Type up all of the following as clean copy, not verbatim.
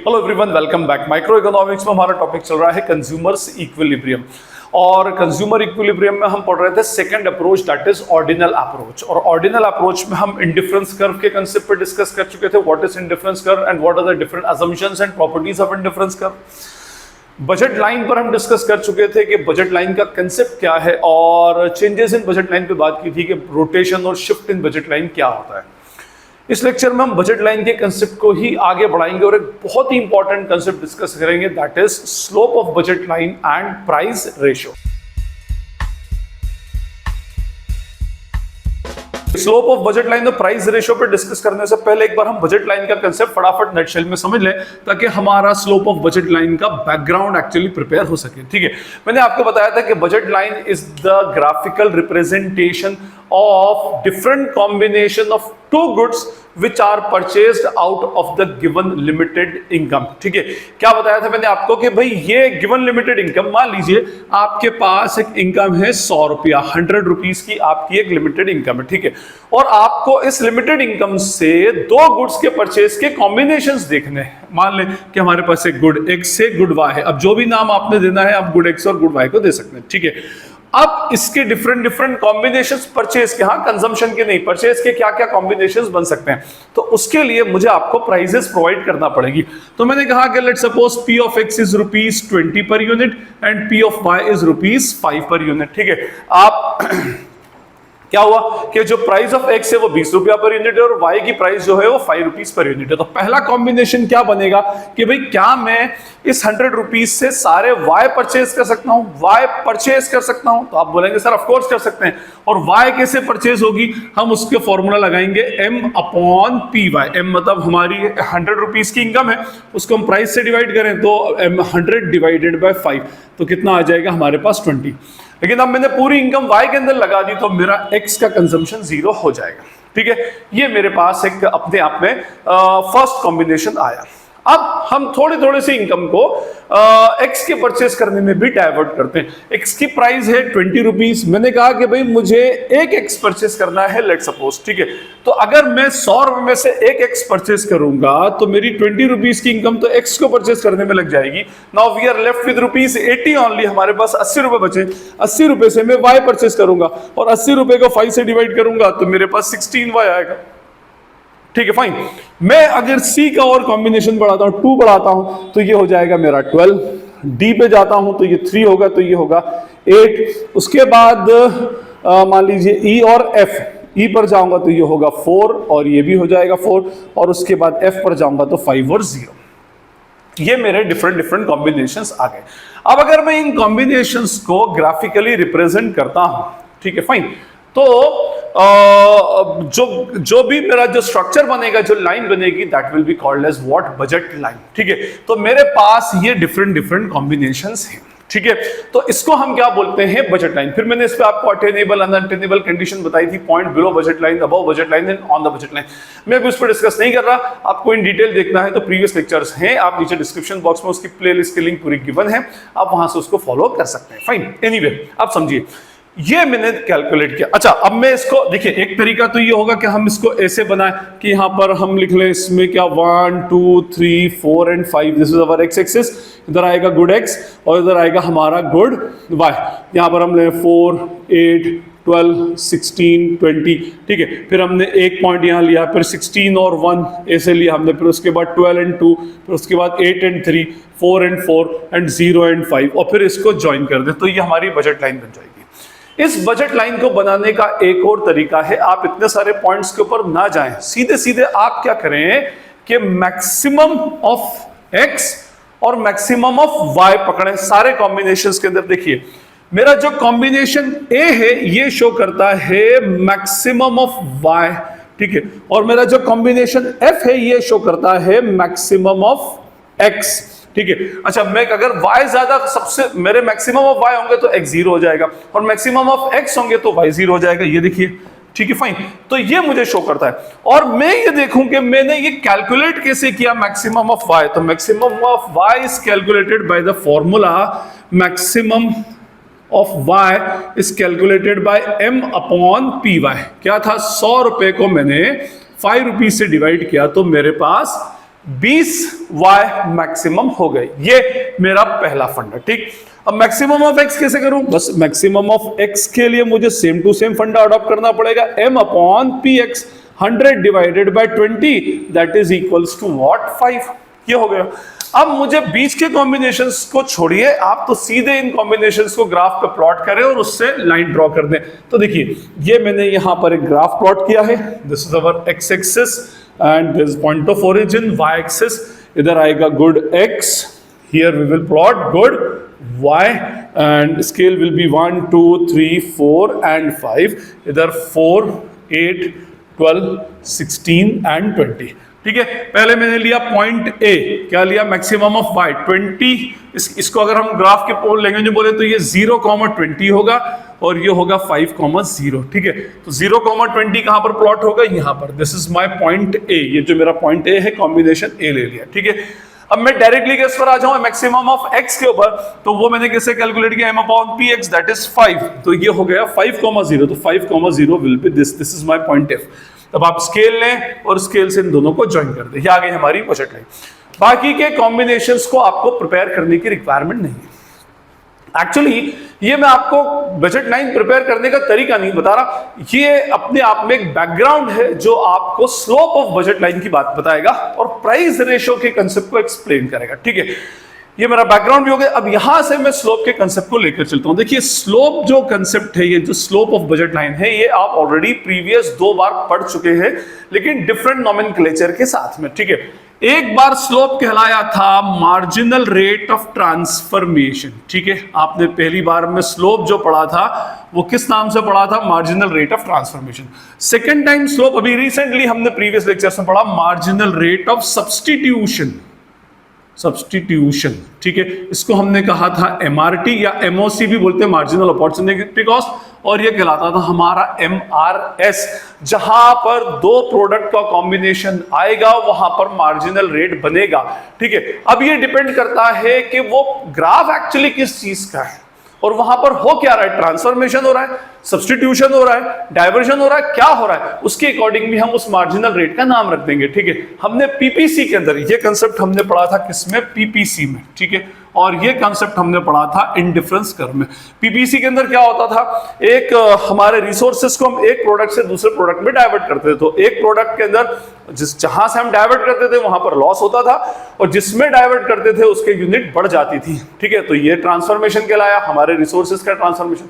Hello everyone, welcome back. Microeconomics में हमारा topic चल रहा है कंज्यूमर्स इक्विलिब्रियम, और कंज्यूमर इक्विलिब्रियम में हम पढ़ रहे थे second approach, that is ordinal approach. और ऑर्डिनल अप्रोच में हम इंडिफरेंस कर्व के कंसेप्ट पे डिस्कस कर चुके थे। What is indifference curve and what are the different assumptions and properties of indifference curve. Budget line पर हम डिस्कस कर चुके थे कि बजट लाइन का कंसेप्ट क्या है, और चेंजेस इन बजट लाइन पे बात की थी कि रोटेशन और शिफ्ट इन बजट लाइन क्या होता है। इस लेक्चर में हम बजट लाइन के कंसेप्ट को ही आगे बढ़ाएंगे और एक बहुत ही इंपॉर्टेंट कंसेप्ट डिस्कस करेंगे, that is slope of budget line and price ratio. Slope of budget line और प्राइस रेशियो पे डिस्कस करने से पहले एक बार हम बजट लाइन का कंसेप्ट फटाफट नटशेल में समझ लें, ताकि हमारा स्लोप ऑफ बजट लाइन का बैकग्राउंड एक्चुअली प्रिपेयर हो सके। ठीक है, मैंने आपको बताया था कि budget line is the graphical representation of different combination of two goods which are purchased out of the given limited income। ठीक है, क्या बताया था मैंने आपको कि भाई ये गिवन लिमिटेड इनकम, मान लीजिए आपके पास एक इनकम है 100 रुपया, 100 रुपीज की आपकी एक लिमिटेड इनकम है। ठीक है, और आपको इस लिमिटेड इनकम से दो गुड्स के परचेज के कॉम्बिनेशंस देखने हैं। मान लें कि हमारे पास एक गुड एक्स से गुड वाई है। अब जो भी नाम आपने देना है आप गुड एक्स और गुड वाई को दे सकते हैं। ठीक है, अब इसके डिफरेंट कॉम्बिनेशंस परचेज के, हाँ कंजम्पशन के नहीं, परचेज के क्या क्या कॉम्बिनेशंस बन सकते हैं, तो उसके लिए मुझे आपको प्राइसेस प्रोवाइड करना पड़ेगी। तो मैंने कहा कि let's suppose P of X is ₹20 per unit and P of Y is ₹5 per unit. ठीक है, आप क्या हुआ कि जो प्राइस ऑफ एक्स है वो 20 रुपया पर यूनिट है और वाई की प्राइस जो है वो 5 रुपीज पर यूनिट है। तो पहला कॉम्बिनेशन क्या बनेगा कि भाई क्या मैं इस 100 रुपीज से सारे वाई परचेज कर सकता हूं, वाई परचेज कर सकता हूं? तो आप बोलेंगे सर ऑफ कोर्स कर सकते हैं। और वाई कैसे परचेज होगी? हम उसके फॉर्मूला लगाएंगे M/PY। M मतलब हमारी 100 रुपीज की इनकम है, उसको हम प्राइस से डिवाइड करें तो 100 डिवाइडेड बाय 5, तो कितना आ जाएगा हमारे पास 20। लेकिन अब मैंने पूरी इनकम वाई के अंदर लगा दी तो मेरा एक्स का कंजम्पशन 0 हो जाएगा। ठीक है, ये मेरे पास एक अपने आप में फर्स्ट कॉम्बिनेशन आया। अब हम थोड़े से इनकम को एक्स के परचेस करने में भी डाइवर्ट करते हैं। एक्स की प्राइस है 20 रुपीज, मैंने कहा कि भाई मुझे एक एक्स परचेस करना है, लेट सपोज। ठीक है, तो अगर मैं 100 रुपए में से एक एक्स परचेस करूंगा तो मेरी 20 रुपीज की इनकम तो एक्स को परचेस करने में लग जाएगी। Now we are left with ₹80 only, हमारे पास 80 रुपए बचे। 80 रुपए से मैं वाई परचेस करूंगा और 80 रुपए को 5 से डिवाइड करूंगा तो मेरे पास 16 वाई आएगा। ठीक है, फाइन। मैं अगर सी का और कॉम्बिनेशन बढ़ाता हूं, 2 बढ़ाता हूं तो ये हो जाएगा मेरा 12। डी पे जाता हूं तो ये 3 होगा, तो ये होगा 8। उसके बाद मान लीजिए ई और एफ, ई पर जाऊंगा तो ये होगा 4 और ये भी हो जाएगा 4, और उसके बाद एफ पर जाऊंगा तो 5 और 0। ये मेरे डिफरेंट कॉम्बिनेशंस आ गए। अब अगर मैं इन कॉम्बिनेशंस को ग्राफिकली रिप्रेजेंट करता हूं, ठीक है फाइन, तो जो भी मेरा जो स्ट्रक्चर बनेगा, जो लाइन बनेगी, that will be called as what? Budget line. ठीक है, तो मेरे पास ये डिफरेंट कॉम्बिनेशंस हैं। ठीक है, तो इसको हम क्या बोलते हैं? Budget line. फिर मैंने इस पे आपको अटेनेबल अनअटेनेबल कंडीशन बताई थी, point below budget line, above budget line and on the budget line. मैं अभी उस पर डिस्कस नहीं कर रहा, आपको इन डिटेल देखना है तो प्रीवियस लेक्चर्स हैं, आप नीचे डिस्क्रिप्शन बॉक्स में उसकी प्लेलिस्ट की लिंक पूरी गिवन है, आप वहां से उसको फॉलो कर सकते हैं। फाइन, एनीवे आप समझिए, ये मैंने कैलकुलेट किया। अच्छा, अब मैं इसको देखिए, एक तरीका तो ये होगा कि हम इसको ऐसे बनाएं कि यहां पर हम लिख लें इसमें क्या 1 2 3 4 and 5, this is our X axis. इधर आएगा गुड एक्स और इधर आएगा हमारा गुड वाई। यहां पर हम ले 4 8 12 16 20। ठीक है, फिर हमने एक पॉइंट यहां लिया, फिर 16 और 1 ऐसे लिया हमने, फिर उसके बाद 12 एंड 2, फिर उसके बाद 8 एंड 3, 4 एंड 4 एंड 0 एंड 5, और फिर इसको ज्वाइन कर दें तो ये हमारी बजट लाइन बन जाएगी। इस बजट लाइन को बनाने का एक और तरीका है, आप इतने सारे पॉइंट्स के ऊपर ना जाएं, सीधे आप क्या करें कि मैक्सिमम ऑफ एक्स और मैक्सिमम ऑफ वाई पकड़ें सारे कॉम्बिनेशंस के अंदर। देखिए, मेरा जो कॉम्बिनेशन ए है ये शो करता है मैक्सिमम ऑफ वाई। ठीक है, और मेरा जो कॉम्बिनेशन एफ है ये शो करता है मैक्सिमम ऑफ एक्स। ठीक है, अच्छा, मैं अगर y ज्यादा, सबसे मेरे मैक्सिमम ऑफ y होंगे तो x 0 हो जाएगा, और मैक्सिमम ऑफ x होंगे तो y 0 हो जाएगा। ये देखिए, ठीक है फाइन, तो ये मुझे शो करता है। और मैं ये देखूं कि मैंने ये कैलकुलेट कैसे किया मैक्सिमम ऑफ y, तो maximum of y is calculated by the formula maximum of y is calculated by M/PY। क्या था? 100 रुपए को मैंने 5 रुपीज से डिवाइड किया तो मेरे पास 20y मैक्सिमम हो गए। ये मेरा पहला फंडा, ठीक। अब मैक्सिमम ऑफ x कैसे करूं? बस मैक्सिमम ऑफ x के लिए मुझे same to same funda adopt करना पड़ेगा, m upon px 100 divided by 20 that is equals to what 5। ये हो गया। अब मुझे बीच के कॉम्बिनेशंस को छोड़िए, आप तो सीधे इन कॉम्बिनेशंस को ग्राफ पे प्लॉट करें और उससे लाइन ड्रॉ कर दें। तो देखिए ये मैंने यहां पर एक ग्राफ प्लॉट किया है, this is our x axis and this point of origin y axis. इधर आएगा good x, here we will plot good y and scale will be 1 2 3 4 and 5, इधर 4 8 12 16 and 20। ठीक है, पहले मैंने लिया पॉइंट A, क्या लिया? Maximum of y 20। इसको अगर हम ग्राफ के लैंग्वेज में बोले तो ये 0,20 होगा और ये होगा 5,0। ठीक है, तो 0,20 कहां पर प्लॉट होगा? यहां पर। This is my point A, ये जो मेरा पॉइंट A है कॉम्बिनेशन A ले लिया। ठीक है, अब मैं डायरेक्टली केस पर आ जाऊं मैक्सिमम ऑफ x के ऊपर, तो वो मैंने कैसे कैलकुलेट किया? m upon px that is 5। तो ये हो गया 5,0, तो 5,0 will be this is my point f। तब आप स्केल लें और स्केल से इन दोनों को ज्वाइन कर दें। ये आ गई हमारी बजट लाइन। बाकी के कॉम्बिनेशंस को आपको प्रिपेयर करने की रिक्वायरमेंट नहीं है। एक्चुअली ये मैं आपको बजट लाइन प्रिपेयर करने का तरीका नहीं बता रहा, ये अपने आप में एक बैकग्राउंड है जो आपको स्लोप ऑफ बजट लाइन की बात बताएगा और प्राइस रेशियो के कंसेप्ट को एक्सप्लेन करेगा। ठीक है, ये मेरा बैकग्राउंड भी हो गया। अब यहां से मैं स्लोप के कंसेप्ट को लेकर चलता हूं। देखिए स्लोप जो कंसेप्ट है, ये जो स्लोप ऑफ बजट लाइन है, ये आप ऑलरेडी प्रीवियस 2 बार पढ़ चुके हैं, लेकिन डिफरेंट नोमेनक्लेचर के साथ में। ठीक है, एक बार स्लोप कहलाया था मार्जिनल रेट ऑफ ट्रांसफॉर्मेशन। ठीक है, आपने पहली बार में स्लोप जो पढ़ा था वो किस नाम से पढ़ा था? Marginal rate of transformation. Second time slope अभी रिसेंटली हमने प्रीवियस लेक्चर में पढ़ा मार्जिनल रेट ऑफ सब्स्टिट्यूशन। ठीक है, इसको हमने कहा था MRT या MOC भी बोलते हैं, मार्जिनल अपॉर्चुनिटी कॉस्ट, और ये कहलाता था हमारा MRS। जहां पर 2 प्रोडक्ट का कॉम्बिनेशन आएगा वहां पर मार्जिनल रेट बनेगा। ठीक है, अब ये डिपेंड करता है कि वो ग्राफ एक्चुअली किस चीज का है और वहां पर हो क्या रहा है, ट्रांसफॉर्मेशन हो रहा है, सब्स्टिट्यूशन हो रहा है, डाइवर्जन हो रहा है, क्या हो रहा है, उसके अकॉर्डिंग भी हम उस मार्जिनल रेट का नाम रख देंगे। ठीक है, हमने पीपीसी के अंदर ये कंसेप्ट हमने पढ़ा था, किसमें? पीपीसी में। ठीक है, और ये कंसेप्ट हमने पढ़ा था इंडिफरेंस कर्व में। पीपीसी के अंदर क्या होता था, एक हमारे रिसोर्सेज को हम एक प्रोडक्ट से दूसरे प्रोडक्ट में डाइवर्ट करते थे, तो एक प्रोडक्ट के अंदर जहां से हम डाइवर्ट करते थे वहां पर लॉस होता था और जिसमें डाइवर्ट करते थे उसके यूनिट बढ़ जाती थी। ठीक है, तो ये ट्रांसफॉर्मेशन कहलाया, हमारे रिसोर्सेज का ट्रांसफॉर्मेशन।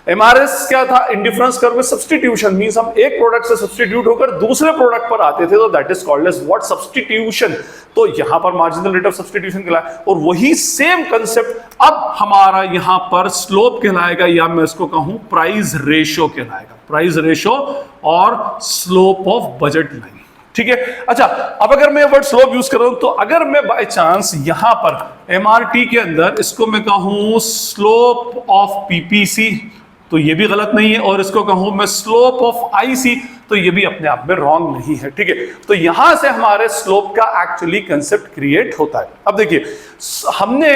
MRS क्या था? इंडिफरेंस कर्व में सब्स्टिट्यूशन, मींस हम एक प्रोडक्ट से सब्स्टिट्यूट होकर दूसरे प्रोडक्ट पर आते थे, तो that is called as what? Substitution. तो यहां पर मार्जिनल रेट ऑफ सब्स्टिट्यूशन कहलाया, और वही सेम कंसेप्ट अब हमारा यहां पर स्लोप कहलाएगा, या मैं इसको कहूं प्राइस रेशियो कहलाएगा। प्राइस रेशियो और स्लोप ऑफ बजट लाइन। ठीक है, अच्छा अब अगर मैं वर्ड स्लोप यूज कर रहा हूं, तो अगर मैं बाय चांस यहां पर MRT के अंदर इसको मैं कहूं स्लोप ऑफ PPC, तो ये भी गलत नहीं है, और इसको कहूं मैं स्लोप ऑफ IC, तो ये भी अपने आप में रॉन्ग नहीं है। ठीक है, तो यहां से हमारे स्लोप का एक्चुअली कंसेप्ट क्रिएट होता है। अब देखिए हमने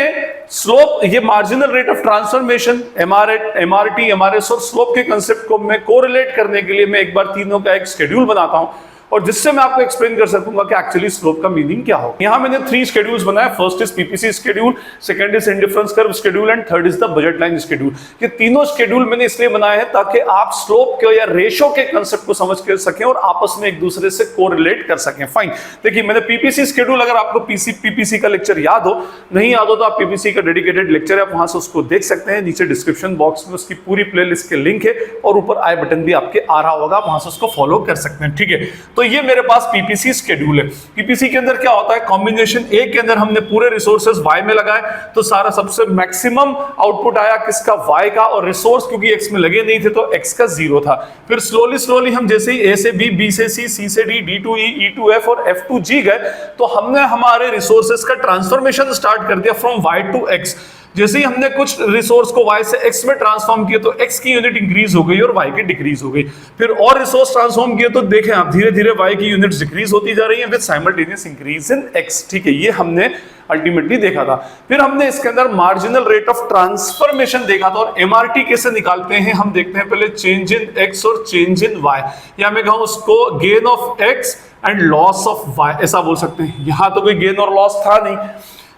स्लोप, ये marginal rate of transformation, MRT, MRS और स्लोप के कंसेप्ट को मैं कोरिलेट करने के लिए मैं एक बार तीनों का एक शेड्यूल बनाता हूं और जिससे मैं आपको एक्सप्लेन कर सकूंगा कि एक्चुअली स्लोप का मीनिंग क्या हो। यहां मैंने 3 शेड्यूल्स बनाए। First is PPC schedule, second is indifference curve schedule and third is the budget line schedule. ये तीनों शेड्यूल मैंने इसलिए बनाए हैं ताकि आप स्लोप के या रेशो के कंसेप्ट को समझ कर सकें और आपस में एक दूसरे से कोरिलेट कर सकें। फाइन, देखिए मैंने पीपीसी शेड्यूल, अगर आपको पीपीसी का लेक्चर याद हो, नहीं याद हो तो आप पीपीसी का डेडिकेटेड लेक्चर है, वहां से उसको देख सकते हैं। नीचे डिस्क्रिप्शन बॉक्स में उसकी पूरी प्लेलिस्ट के लिंक है और ऊपर आई बटन भी आपके आ रहा होगा, वहां से उसको फॉलो कर सकते हैं। ठीक है, तो ये मेरे पास पीपीसी शेड्यूल है। पीपीसी के अंदर क्या होता है, कॉम्बिनेशन ए के अंदर हमने पूरे रिसोर्सेज वाई में लगाए, तो सारा सबसे मैक्सिमम आउटपुट आया किसका? वाई का, और रिसोर्स क्योंकि एक्स में लगे नहीं थे तो एक्स का 0 था। फिर स्लोली हम जैसे ही ए से बी, बी से सी, सी से D, D to E, E to F और एफ टू जी गए, तो हमने हमारे रिसोर्सेज का ट्रांसफॉर्मेशन स्टार्ट कर दिया फ्रॉम वाई टू एक्स। जैसे ही हमने कुछ रिसोर्स को y से x में ट्रांसफॉर्म किया तो x की यूनिट इंक्रीज हो गई और y की डिक्रीज हो गई। फिर और रिसोर्स ट्रांसफॉर्म किया तो देखें आप धीरे धीरे y की यूनिट्स डिक्रीज होती जा रही हैं with simultaneous increase in x। ठीक है, ये हमने अल्टीमेटली देखा था। फिर हमने इसके अंदर मार्जिनल रेट ऑफ ट्रांसफॉर्मेशन देखा था, और एमआरटी कैसे निकालते हैं हम देखते हैं। पहले चेंज इन एक्स और चेंज इन वाई, या मैं कहूं उसको gain of X and loss of Y, ऐसा बोल सकते हैं। यहां तो कोई गेन और लॉस था नहीं,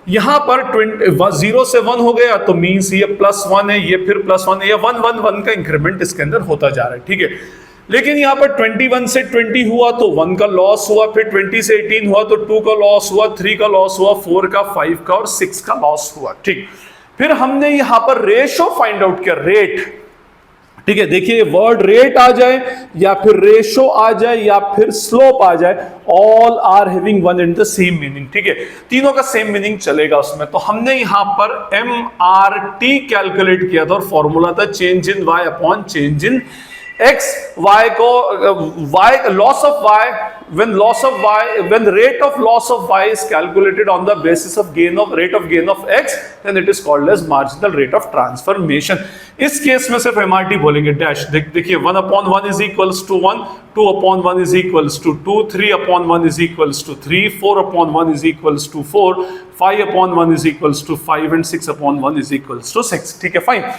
यहां पर 0 से 1 हो गया तो मीन्स ये +1 है, ये फिर +1 है, ये 1 1 1 का इंक्रीमेंट इसके अंदर होता जा रहा है, ठीक है। लेकिन यहां पर 21 से 20 हुआ तो 1 का लॉस हुआ, फिर 20 से 18 हुआ तो 2 का लॉस हुआ, 3 का लॉस हुआ, 4 का, 5 का और 6 का लॉस हुआ, ठीक। फिर हमने यहां पर रेशो फाइंड आउट किया, रेट, ठीक है। देखिए वर्ड रेट आ जाए या फिर रेशो आ जाए या फिर स्लोप आ जाए, all are having one and the same meaning, ठीक है। तीनों का सेम मीनिंग चलेगा उसमें। तो हमने यहां पर MRT कैलकुलेट किया था और फॉर्मूला था change in Y upon change in X. Y को Y loss of Y, when rate of loss of y is calculated on the basis of rate of gain of x, then it is called as marginal rate of transformation. इस case में सिर्फ MRT बोलेंगे, dash. देखिए 1/1 is equals to 1, 2/1 is equals to 2, 3/1 is equals to 3, 4/1 is equals to 4, 5/1 is equals to 5 and 6/1 is equals to 6, ठीक है, fine.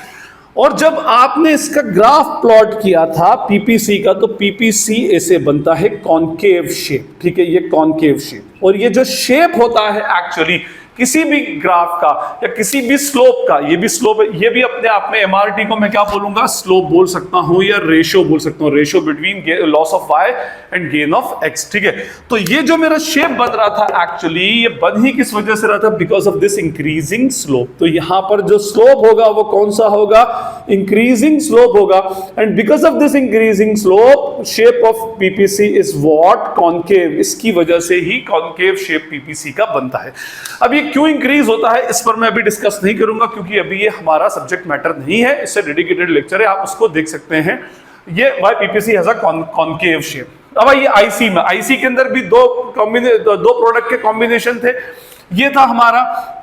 और जब आपने इसका ग्राफ प्लॉट किया था पीपीसी का, तो पीपीसी ऐसे बनता है कॉनकेव शेप, ठीक है, ये कॉनकेव शेप। और ये जो शेप होता है एक्चुअली किसी भी ग्राफ का या किसी भी स्लोप का, ये भी स्लोप है, ये भी अपने आप में एमआरटी को मैं क्या बोलूंगा, स्लोप बोल सकता हूं या रेशियो बोल सकता हूं, ratio between loss of Y and gain of X, ठीक है। तो ये जो मेरा शेप बन रहा था एक्चुअली, ये बन ही किस वजह से रहा था, because of this increasing slope. तो यहां पर जो स्लोप होगा वो कौन सा होगा, इंक्रीजिंग स्लोप होगा। And because of this increasing slope shape of PPC is what, concave. इसकी वजह से ही कॉनकेव शेप पीपीसी का बनता है। अब ये क्यों इंक्रीज होता है इस पर मैं अभी डिस्कस नहीं करूंगा, क्योंकि अभी ये हमारा सब्जेक्ट मैटर नहीं है, इससे डेडिकेटेड लेक्चर है, आप उसको देख सकते हैं। ये why PPC has a concave shape. अब ये आईसी में, आईसी के अंदर भी दो प्रोडक्ट के कॉम्बिनेशन थे। ये था हमारा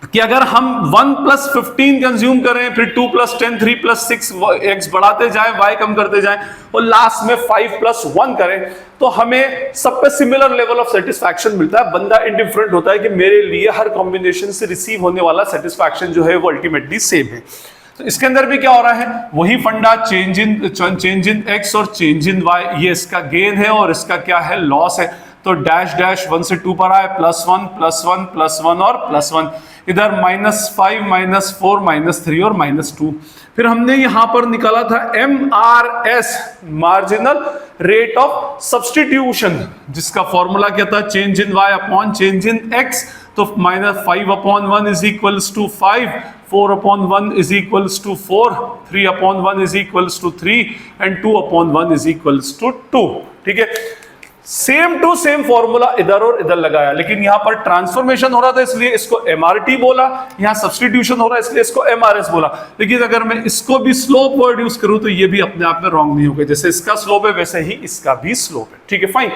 कि अगर हम 1 + 15 कंज्यूम करें, फिर 2 + 10, 3 + 6 x बढ़ाते जाएं, y कम करते जाएं, और लास्ट में 5 + 1 करें, तो हमें सब पे सिमिलर लेवल ऑफ सेटिस्फैक्शन मिलता है। बंदा इंडिफरेंट होता है कि मेरे लिए हर कॉम्बिनेशन से रिसीव होने वाला सेटिस्फैक्शन जो है वो अल्टीमेटली सेम है। तो इसके अंदर भी क्या हो रहा है, वही फंडा, चेंज इन x और चेंज इन y, ये इसका गेन है और इसका क्या है, लॉस है। तो डैश डैश 1 से 2 पर आए, +1 +1 +1 और +1, इधर -5 -4 -3 और -2। फिर हमने यहां पर निकाला था MRS, marginal rate of substitution, जिसका फॉर्मूला क्या था, change in y upon change in x। तो -5/1 is equals to 5, 4/1 is equals to 4, 3/1 is equals to 3 and 2/1 is equals to 2, ठीक है। सेम टू सेम फॉर्मूला इधर और इधर लगाया, लेकिन यहां पर ट्रांसफॉर्मेशन हो रहा था इसलिए इसको MRT बोला, यहां सब्स्टिट्यूशन हो रहा है इसलिए इसको MRS बोला। लेकिन अगर मैं इसको भी स्लोप वर्ड यूज करूं तो ये भी अपने आप में रॉन्ग नहीं होगा, जैसे इसका स्लोप है वैसे ही इसका भी स्लोप है, ठीक है, फाइन।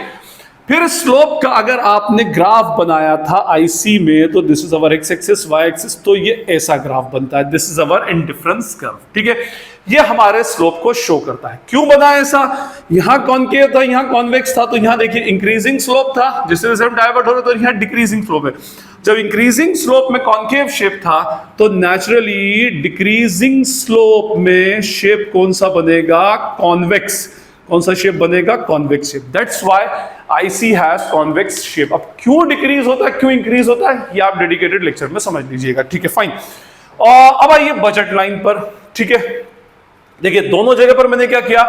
फिर स्लोप का अगर आपने ग्राफ बनाया था आईसी में, तो this is our X axis, Y axis, तो ये ऐसा ग्राफ बनता है, this is our indifference curve, ठीक है। ये हमारे स्लोप को शो करता है। क्यों बना ऐसा, यहां कॉनकेव था, यहां कॉन्वेक्स था, तो यहां देखिए इंक्रीजिंग स्लोप था, जैसे जैसे हम डाइवर्ट हो रहे तो यहां डिक्रीजिंग स्लोप है। जब इंक्रीजिंग स्लोप में कॉनकेव शेप था, तो नेचुरली डिक्रीजिंग स्लोप में शेप कौन सा बनेगा, कॉन्वेक्स। कौन सा शेप बनेगा, convex shape. That's why IC has convex shape. अब क्यों डिक्रीज होता है, क्यों इंक्रीज होता है, ये आप डेडिकेटेड लेक्चर में समझ लीजिएगा, ठीक है, फाइन। और अब आइए बजट लाइन पर, ठीक है। देखिए दोनों जगह पर मैंने क्या किया,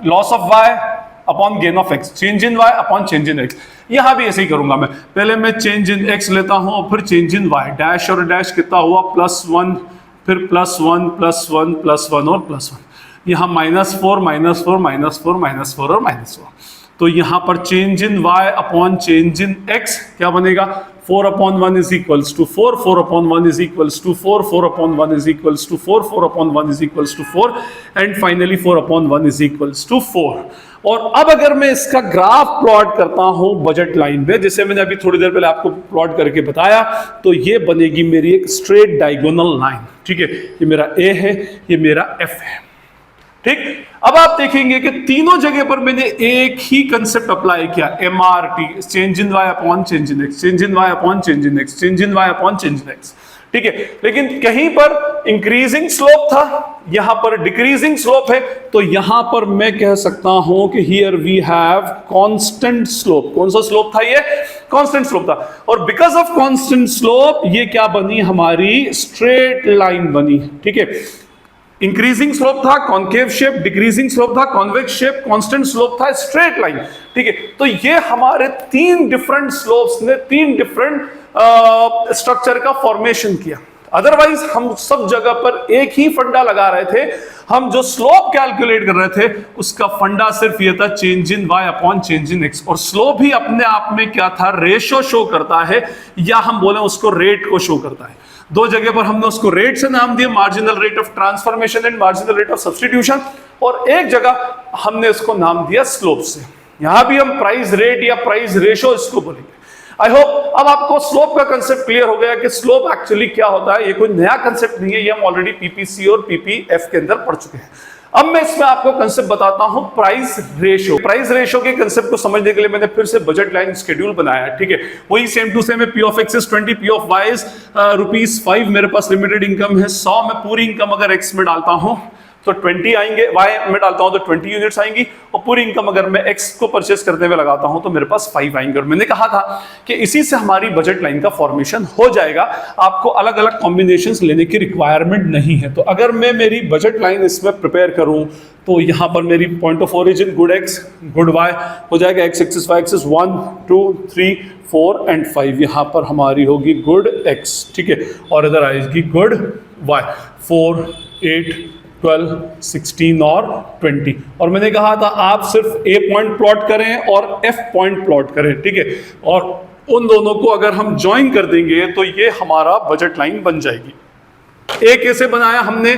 loss of Y upon gain of X, change in Y upon change in X. यहां भी ऐसे ही करूंगा मैं, पहले मैं चेंज इन एक्स लेता हूं और फिर चेंज इन वाई, डैश और डैश कितना हुआ, +1, फिर +1 +1 +1 और +1, यहां -4 -4 -4 -4 और -4। तो यहां पर change in y upon change in x क्या बनेगा, 4/1 is equals to 4, 4/1 is equals to 4, 4/1 is equals to 4, 4/1 is equals to 4 and finally 4/1 is equals to 4। और अब अगर मैं इसका ग्राफ प्लॉट करता हूं बजट लाइन में, जैसे मैंने अभी थोड़ी देर पहले आपको प्लॉट करके बताया, तो ये बनेगी मेरी एक स्ट्रेट डायगोनल लाइन, ठीक है। ये मेरा A है, ये मेरा F है, ठीक। अब आप देखेंगे कि तीनों जगह पर मैंने एक ही कंसेप्ट अप्लाई किया, MRT, change in Y upon change in X, change in Y upon change in X, change in Y upon change in X, ठीक है। लेकिन कहीं पर इंक्रीजिंग स्लोप था, यहां पर डिक्रीजिंग स्लोप है, तो यहां पर मैं कह सकता हूं कि here we have constant slope. कौन सा स्लोप था ये? कांस्टेंट स्लोप था। और बिकॉज ऑफ कांस्टेंट स्लोप ये क्या बनी? हमारी स्ट्रेट लाइन बनी, ठीक है। इंक्रीजिंग स्लोप था कॉन्केव शेप, डिक्रीजिंग स्लोप था कॉन्वेक्स शेप, कांस्टेंट स्लोप था स्ट्रेट लाइन, ठीक है। तो ये हमारे तीन डिफरेंट स्लोप्स ने तीन डिफरेंट स्ट्रक्चर का फॉर्मेशन किया। अदरवाइज हम सब जगह पर एक ही फंडा लगा रहे थे। हम जो स्लोप कैलकुलेट कर रहे थे उसका फंडा सिर्फ ये था, change in Y upon change in X. और स्लोप ही अपने आप में क्या था? रेशो शो करता है, या हम बोले उसको रेट को शो करता है। दो जगह पर हमने उसको रेट से नाम दिया, marginal rate of transformation and marginal rate of substitution, और एक जगह हमने इसको नाम दिया स्लोप से। यहां भी हम प्राइस रेट या प्राइस रेशो इसको बोलेंगे। आई होप अब आपको स्लोप का कंसेप्ट क्लियर हो गया कि स्लोप एक्चुअली क्या होता है। ये कोई नया कंसेप्ट नहीं है, ये हम ऑलरेडी पीपीसी और पीपीएफ के अंदर पढ़ चुके हैं। अब मैं इसमें आपको कंसेप्ट बताता हूं, प्राइस रेशो। प्राइस रेशो के कंसेप्ट को समझने के लिए मैंने फिर से बजट लाइन शेड्यूल बनाया है, ठीक है। वही सेम टू सेम है, P of X is 20, P of Y is ₹5। मेरे पास लिमिटेड इनकम है 100। मैं पूरी इनकम अगर एक्स में डालता हूं तो 20 आएंगे, वाई में डालता हूं तो 20 यूनिट्स आएंगी, और पूरी इनकम अगर मैं एक्स को परचेस करने में लगाता हूं तो मेरे पास 5 आएंगे। और मैंने कहा था कि इसी से हमारी बजट लाइन का फॉर्मेशन हो जाएगा, आपको अलग अलग कॉम्बिनेशंस लेने की रिक्वायरमेंट नहीं है। तो अगर मैं मेरी बजट लाइन इसमें प्रिपेयर करूं तो यहां पर मेरी point of origin good X good Y हो जाएगा, X axis Y axis 1 2 3 4 and 5। यहां पर हमारी होगी गुड एक्स, ठीक है, और इधर आएगी गुड वाई 4 8 12 16 और 20। और मैंने कहा था आप सिर्फ ए पॉइंट प्लॉट करें और एफ पॉइंट प्लॉट करें, ठीक है, और उन दोनों को अगर हम ज्वाइन कर देंगे तो ये हमारा बजट लाइन बन जाएगी। ए कैसे बनाया हमने?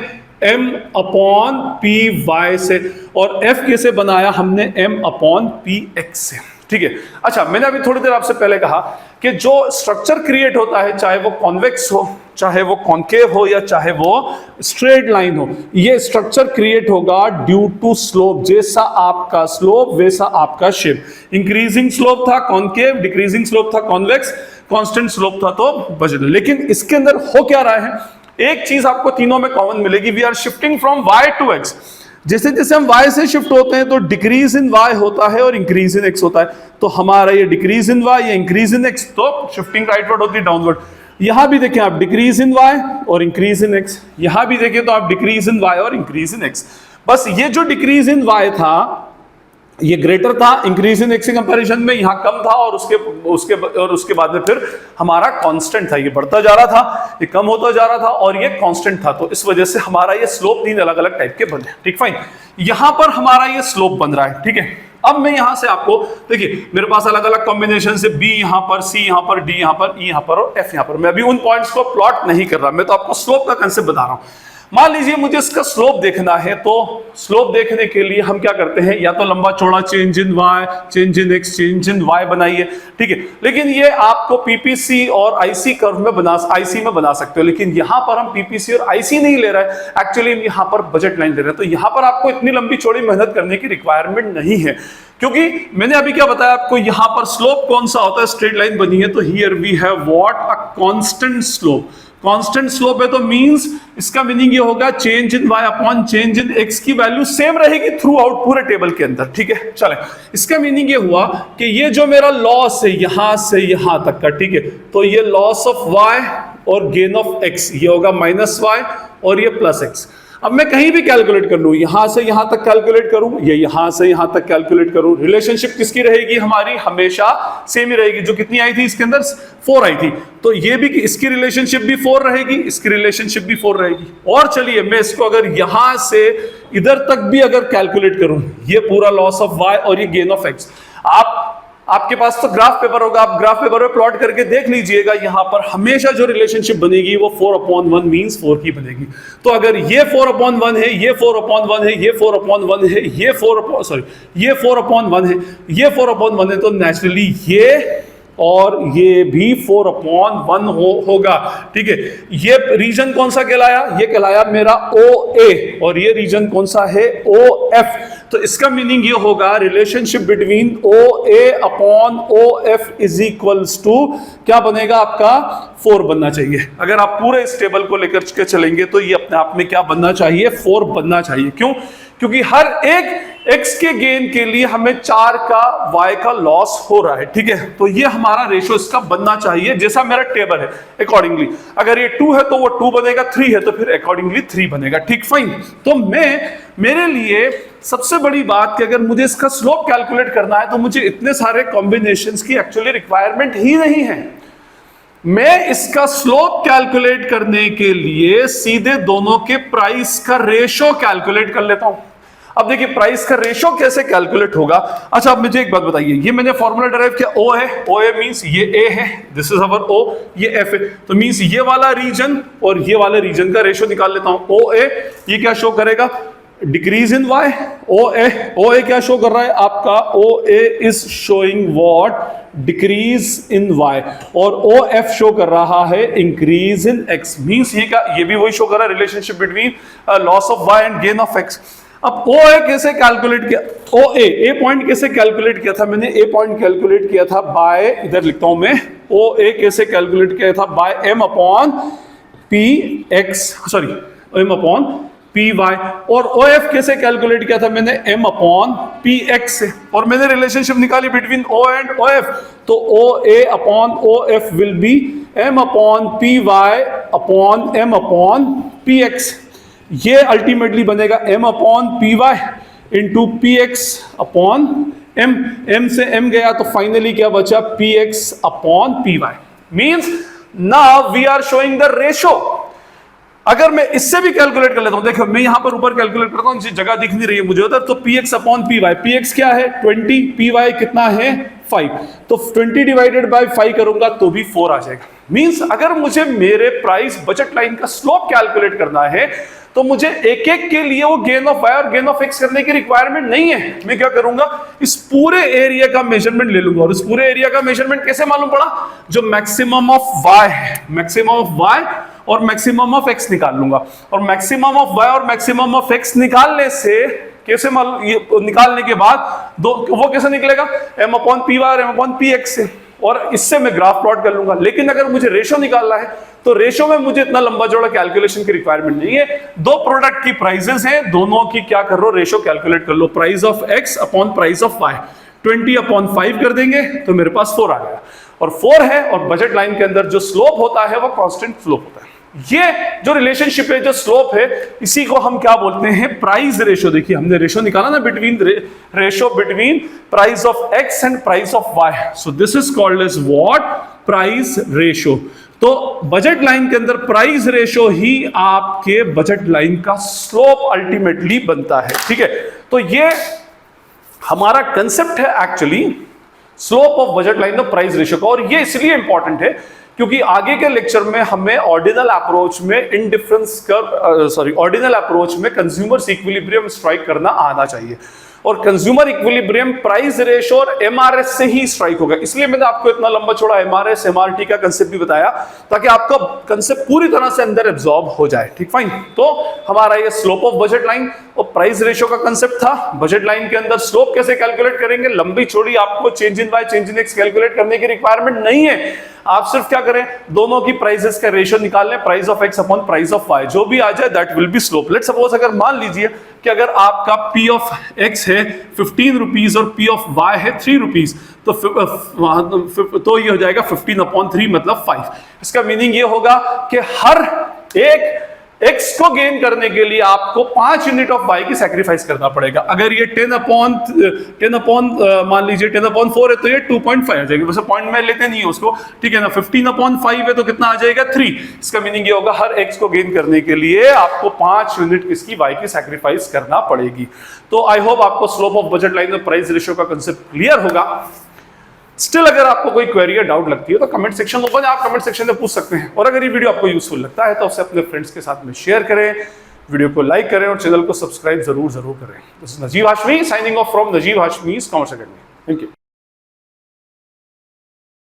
M अपॉन पी वाई से, और F कैसे बनाया हमने? M अपॉन पी एक्स से, ठीक है। अच्छा, मैंने अभी थोड़ी देर आपसे पहले कहा कि जो स्ट्रक्चर क्रिएट होता है, चाहे वो कॉन्वेक्स हो, चाहे वो कॉन्केव हो, या चाहे वो स्ट्रेट लाइन हो, ये स्ट्रक्चर क्रिएट होगा ड्यू टू स्लोप। जैसा आपका स्लोप वैसा आपका शेप। इंक्रीजिंग स्लोप था कॉन्केव, डिक्रीजिंग स्लोप था कॉन्वेक्स, कांस्टेंट स्लोप था तो बजट। लेकिन इसके अंदर हो क्या रहा है? एक चीज आपको तीनों में कॉमन मिलेगी, we are shifting from Y to X. जैसे जैसे हम y से शिफ्ट होते हैं तो डिक्रीज इन y होता है और इंक्रीज इन x होता है। तो हमारा ये डिक्रीज इन y या इंक्रीज इन x, तो शिफ्टिंग राइटवर्ड होती है डाउनवर्ड। यहां भी देखें आप, डिक्रीज इन y और इंक्रीज इन x। यहां भी देखें तो आप डिक्रीज इन y और इंक्रीज इन x। बस ये जो डिक्रीज इन y था ये ग्रेटर था इंक्रीज इन एक्स के कंपैरिजन में, यहां कम था, और उसके बाद में फिर हमारा कांस्टेंट था। ये बढ़ता जा रहा था, ये कम होता जा रहा था, और ये कांस्टेंट था। तो इस वजह से हमारा ये स्लोप 3 अलग अलग टाइप के बने, ठीक, फाइन। यहां पर हमारा ये स्लोप बन रहा है, ठीक है। अब मैं यहां से आपको देखिए, मेरे पास अलग अलग कॉम्बिनेशन से बी यहां पर, सी यहां पर, डी यहां पर, ई यहां पर और एफ यहां पर। मैं अभी उन पॉइंट्स को प्लॉट नहीं कर रहा, मैं तो आपको स्लोप का कंसेप्ट बता रहा हूं। मान लीजिए मुझे इसका स्लोप देखना है, तो स्लोप देखने के लिए हम क्या करते हैं? या तो लंबा चौड़ा change in Y, change in X, change in Y बनाइए, ठीक है। लेकिन ये आपको पीपीसी और आईसी कर्व में आईसी में बना सकते हो। लेकिन यहां पर हम पीपीसी और आईसी नहीं ले रहे हैं, एक्चुअली हम यहां पर बजट लाइन ले रहे हैं। तो यहां पर आपको इतनी लंबी चौड़ी मेहनत करने की रिक्वायरमेंट नहीं है, क्योंकि मैंने अभी क्या बताया आपको, यहां पर स्लोप कौन सा होता है? स्ट्रेट लाइन बनी है, तो here we have what? A constant slope. Constant slope है तो मींस इसका मीनिंग ये होगा change in Y upon change in X की वैल्यू सेम रहेगी थ्रू आउट पूरे टेबल के अंदर, ठीक है। चले, इसका मीनिंग ये हुआ कि ये जो मेरा लॉस है यहां से यहां तक का, ठीक है, तो ये लॉस ऑफ वाई और गेन ऑफ एक्स, ये होगा माइनस वाई और ये प्लस एक्स। अब मैं कहीं भी कैलकुलेट कर लूं, यहां से यहां तक कैलकुलेट करूं, ये यहां से यहां तक कैलकुलेट करूं, रिलेशनशिप किसकी रहेगी? हमारी हमेशा सेम ही रहेगी। जो कितनी आई थी इसके अंदर? 4 आई थी, तो ये भी इसकी रिलेशनशिप भी 4 रहेगी, इसकी रिलेशनशिप भी 4 रहेगी। और चलिए मैं इसको अगर यहां से इधर तक भी अगर कैलकुलेट करूं, ये पूरा लॉस ऑफ वाई और ये गेन ऑफ एक्स, आपके पास तो ग्राफ पेपर होगा, आप ग्राफ पेपर में प्लॉट करके देख लीजिएगा। यहां पर हमेशा जो रिलेशनशिप बनेगी वो 4/1 मींस 4 की बनेगी। तो अगर ये 4/1 है, ये 4/1 है, ये 4/1 है, ये 4/1 है, ये 4/1 है, तो नेचुरली ये और ये भी 4/1 होगा, ठीक है। ये रीजन कौन सा कहलाया, ये कहलाया मेरा OA, और ये रीजन कौन सा है, OF। तो इसका मीनिंग ये होगा relationship between OA upon OF is equals to क्या बनेगा आपका 4 बनना चाहिए। अगर आप पूरे इस टेबल को लेकर के चलेंगे तो ये अपने आप में क्या बनना चाहिए, 4 बनना चाहिए। क्यों, क्योंकि हर एक x के गेन के लिए हमें 4 का y का लॉस हो रहा है, ठीक है। तो ये हमारा रेशो इसका बनना चाहिए जैसा मेरा टेबल है अकॉर्डिंगली। अगर ये 2 है तो वो 2 बनेगा, 3 है तो फिर अकॉर्डिंगली 3 बनेगा, ठीक, फाइन। तो मेरे लिए सबसे बड़ी बात कि अगर मुझे इसका स्लोप कैलकुलेट करना है तो मुझे इतने सारे कॉम्बिनेशंस की एक्चुअली रिक्वायरमेंट ही नहीं है। मैं इसका स्लोप कैलकुलेट करने के लिए सीधे दोनों के प्राइस का रेशो कैलकुलेट कर लेता हूं। अब देखिए प्राइस का रेशो कैसे कैलकुलेट होगा। अच्छा, अब मुझे एक बात बताइए, ये मैंने फॉर्मूला डिराइव किया, O है, OA मींस ये A है, दिस इज अवर O, ये F है, तो मींस ये वाला रीजन और ये वाले रीजन का रेशो निकाल लेता हूं। OA ये क्या शो करेगा, डिक्रीज इन Y। OA क्या शो कर रहा है आपका, OA is showing what, decrease in Y, और OF शो कर रहा है इंक्रीज इन X। मींस ये भी वही शो कर रहा है, relationship between loss of Y and gain of X। अब OA कैसे कैलकुलेट किया, A पॉइंट कैसे कैलकुलेट किया था मैंने, A पॉइंट कैलकुलेट किया था बाय, इधर लिखता हूं मैं, OA कैसे कैलकुलेट किया था, बाय M अपॉन PY, और OF कैसे कैलकुलेट किया था मैंने, M अपॉन PX से, और मैंने रिलेशनशिप निकाली बिटवीन O एंड OF, तो OA upon OF will be M upon PY upon M upon PX। ये अल्टीमेटली बनेगा M upon PY into PX upon M से M गया तो फाइनली क्या बचा, PX upon PY। Means now we are showing the ratio. अगर मैं इससे भी कैलकुलेट कर लेता हूं, देखो मैं यहां पर ऊपर कैलकुलेट करता हूं, जगह दिख नहीं रही है मुझे उधर, तो PX अपॉन PY, PX क्या है 20, PY कितना है 5, तो 20 डिवाइडेड बाय 5 करूंगा तो भी 4 आ जाएगा। मींस अगर मुझे मेरे प्राइस बजट लाइन का स्लोप कैलकुलेट करना है तो मुझे एक एक के लिए वो गेन ऑफ Y और गेन ऑफ X करने की रिक्वायरमेंट नहीं है। मैं क्या करूंगा, इस पूरे एरिया का मेजरमेंट ले लूंगा, और इस पूरे एरिया का मेजरमेंट कैसे मालूम पड़ा, जो मैक्सिमम ऑफ Y है, मैक्सिमम ऑफ Y और मैक्सिमम ऑफ X निकाल लूंगा, और मैक्सिमम ऑफ Y और मैक्सिमम ऑफ X निकालने से कैसे मालूम, ये निकालने के बाद वो कैसे निकलेगा, M अपॉन PY और M अपॉन PX से, और इससे मैं ग्राफ प्लॉट कर लूंगा। लेकिन अगर मुझे रेशो निकालना है तो रेशो में मुझे इतना लंबा चौड़ा कैलकुलेशन की रिक्वायरमेंट नहीं है। दो प्रोडक्ट की प्राइसेस हैं, दोनों की क्या कर लो, रेशो कैलकुलेट कर लो, price of X upon price of Y, 20 upon 5 कर देंगे तो मेरे पास 4 आ गया, और 4 है, और बजट लाइन के अंदर जो स्लोप होता है वो कांस्टेंट स्लोप होता है। ये जो रिलेशनशिप है, जो स्लोप है, इसी को हम क्या बोलते हैं, प्राइस रेशो। देखिए हमने रेशो निकाला ना, ratio between price of X and price of Y, so this is called as what, price ratio. तो बजट लाइन के अंदर प्राइस रेशो ही आपके बजट लाइन का स्लोप अल्टीमेटली बनता है, ठीक है। तो ये हमारा कंसेप्ट है actually slope of budget line और प्राइस रेशो का, और ये इसलिए इंपॉर्टेंट है क्योंकि आगे के लेक्चर में हमें ऑर्डिनल अप्रोच में ऑर्डिनल अप्रोच में कंज्यूमर इक्विलिब्रियम स्ट्राइक करना आना चाहिए, और कंज्यूमर इक्विलिब्रियम प्राइस रेशो और एमआरएस से ही स्ट्राइक होगा। इसलिए मैंने आपको इतना लंबा चौड़ा एमआरएस एमआरटी का कंसेप्ट भी बताया, ताकि आपका कंसेप्ट पूरी तरह से अंदर एब्जॉर्ब हो जाए, ठीक, फाइन। तो हमारा ये स्लोप ऑफ बजट लाइन और प्राइस रेशो का कंसेप्ट था। बजट लाइन के अंदर स्लोप कैसे कैलकुलेट करेंगे, लंबी चौड़ी आपको change in by change in x calculate करने की रिक्वायरमेंट नहीं है। आप सिर्फ क्या करें, दोनों की प्राइसेस का रेशो निकाल लें, price of X upon price of Y, जो भी आ जाए that will be slope. Let's suppose अगर मान लीजिए कि अगर आपका P ऑफ x है 15 रुपीज और P ऑफ y है 3 रुपीज, तो ये हो जाएगा 15/3 मतलब 5। इसका मीनिंग ये होगा कि हर एक x को गेन करने के लिए आपको 5 यूनिट ऑफ y की सैक्रिफाइस करना पड़ेगा। अगर ये 10 अपॉन मान लीजिए 10/4 है तो ये 2.5 आ जाएगी, वैसे पॉइंट में लेते नहीं है उसको, ठीक है ना। 15/5 है तो कितना आ जाएगा 3। इसका मीनिंग ये होगा हर x को गेन करने के लिए आपको 5 यूनिट इसकी y की सैक्रिफाइस करना पड़ेगी। तो आई होप आपको स्लोप ऑफ बजट लाइन और प्राइस रेशियो का कंसेप्ट क्लियर होगा। स्टिल अगर आपको कोई क्वेरी या डाउट लगती है तो कमेंट सेक्शन ओपन है, आप कमेंट सेक्शन में पूछ सकते हैं। और अगर ये वीडियो आपको यूजफुल लगता है तो उसे अपने फ्रेंड्स के साथ में शेयर करें, वीडियो को लाइक करें और चैनल को सब्सक्राइब जरूर करें। This is Najeeb Hashmi signing off from Najeeb Hashmi's commerce academy. Thank you.